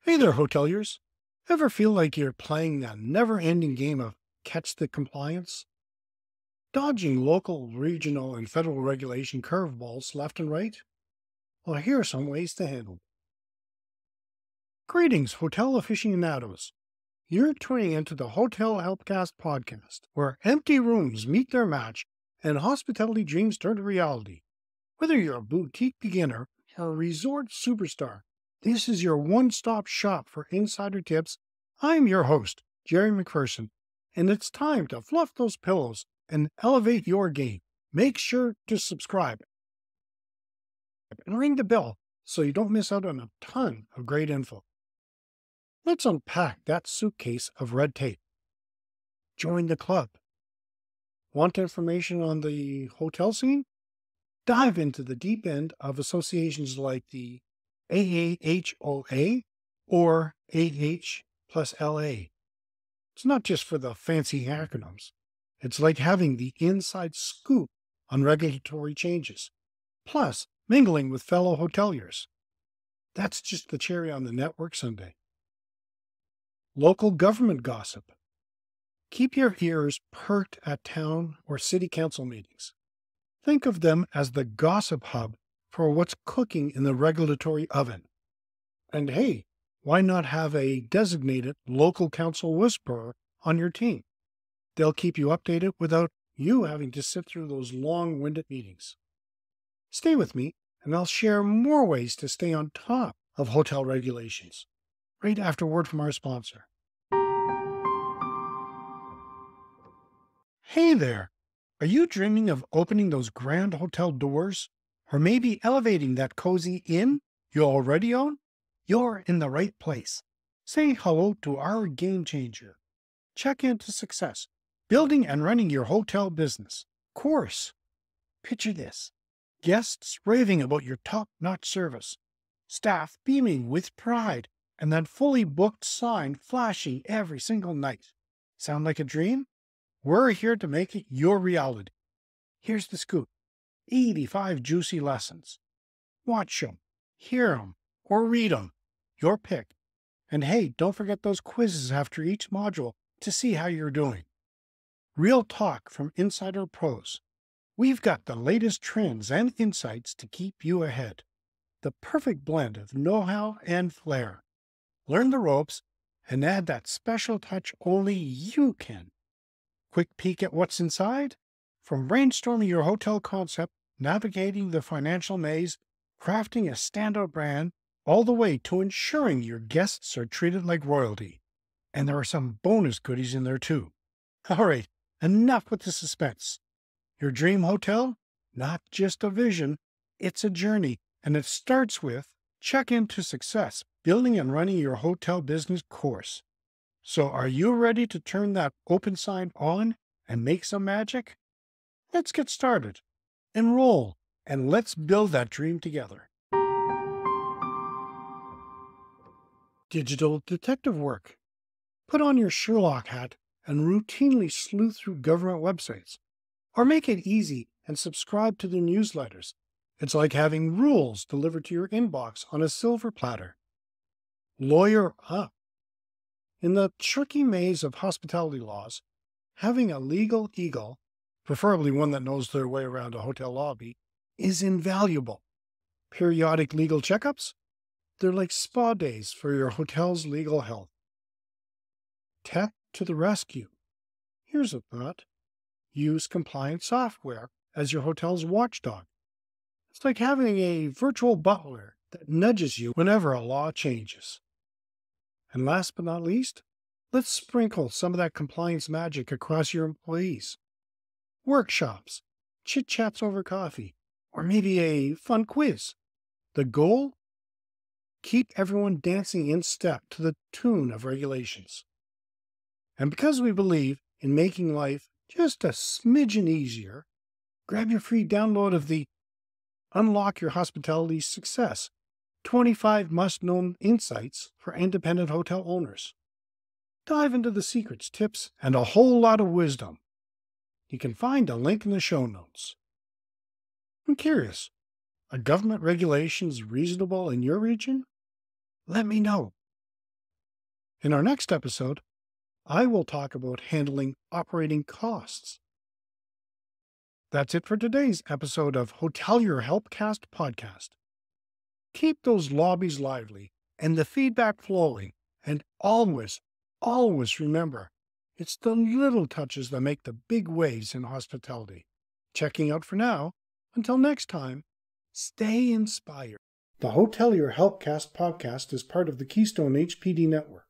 Hey there, hoteliers. Ever feel like you're playing that never-ending game of catch the compliance? Dodging local, regional, and federal regulation curveballs left and right? Well, here are some ways to handle it. Greetings, hotel aficionados. You're tuning into the Hotel Helpcast podcast, where empty rooms meet their match and hospitality dreams turn to reality. Whether you're a boutique beginner or a resort superstar, this is your one-stop shop for insider tips. I'm your host, Jerry McPherson, and it's time to fluff those pillows and elevate your game. Make sure to subscribe and ring the bell so you don't miss out on a ton of great info. Let's unpack that suitcase of red tape. Join the club. Want information on the hotel scene? Dive into the deep end of associations like the AAHOA or AH plus LA. It's not just for the fancy acronyms. It's like having the inside scoop on regulatory changes, plus mingling with fellow hoteliers. That's just the cherry on the network sundae. Local government gossip. Keep your ears perked at town or city council meetings. Think of them as the gossip hub for what's cooking in the regulatory oven. And hey, why not have a designated local council whisperer on your team? They'll keep you updated without you having to sit through those long-winded meetings. Stay with me, and I'll share more ways to stay on top of hotel regulations, right after a word from our sponsor. Hey there! Are you dreaming of opening those grand hotel doors? Or maybe elevating that cozy inn you already own? You're in the right place. Say hello to our game changer. Check into success, building and running your hotel business. Course. Picture this. Guests raving about your top-notch service. Staff beaming with pride, and that fully booked sign flashing every single night. Sound like a dream? We're here to make it your reality. Here's the scoop. 85 juicy lessons. Watch them, hear them, or read them. Your pick. And hey, don't forget those quizzes after each module to see how you're doing. Real talk from insider pros. We've got the latest trends and insights to keep you ahead. The perfect blend of know-how and flair. Learn the ropes and add that special touch only you can. Quick peek at what's inside? From brainstorming your hotel concept, navigating the financial maze, crafting a standout brand, all the way to ensuring your guests are treated like royalty. And there are some bonus goodies in there too. All right, enough with the suspense. Your dream hotel? Not just a vision, it's a journey, and it starts with check into success, building and running your hotel business course. So are you ready to turn that open sign on and make some magic? Let's get started. Enroll, and let's build that dream together. Digital detective work. Put on your Sherlock hat and routinely sleuth through government websites. Or make it easy and subscribe to their newsletters. It's like having rules delivered to your inbox on a silver platter. Lawyer up. In the tricky maze of hospitality laws, having a legal eagle, preferably one that knows their way around a hotel lobby, is invaluable. Periodic legal checkups? They're like spa days for your hotel's legal health. Tech to the rescue. Here's a thought. Use compliant software as your hotel's watchdog. It's like having a virtual butler that nudges you whenever a law changes. And last but not least, let's sprinkle some of that compliance magic across your employees. Workshops, chit-chats over coffee, or maybe a fun quiz. The goal? Keep everyone dancing in step to the tune of regulations. And because we believe in making life just a smidgen easier, grab your free download of the Unlock Your Hospitality Success 25 Must-Know Insights for Independent Hotel Owners. Dive into the secrets, tips, and a whole lot of wisdom. You can find a link in the show notes. I'm curious, are government regulations reasonable in your region? Let me know. In our next episode, I will talk about handling operating costs. That's it for today's episode of Hotelier Helpcast podcast. Keep those lobbies lively and the feedback flowing, and always, always remember, it's the little touches that make the big waves in hospitality. Checking out for now. Until next time, stay inspired. The Hotelier Helpcast podcast is part of the Keystone HPD network.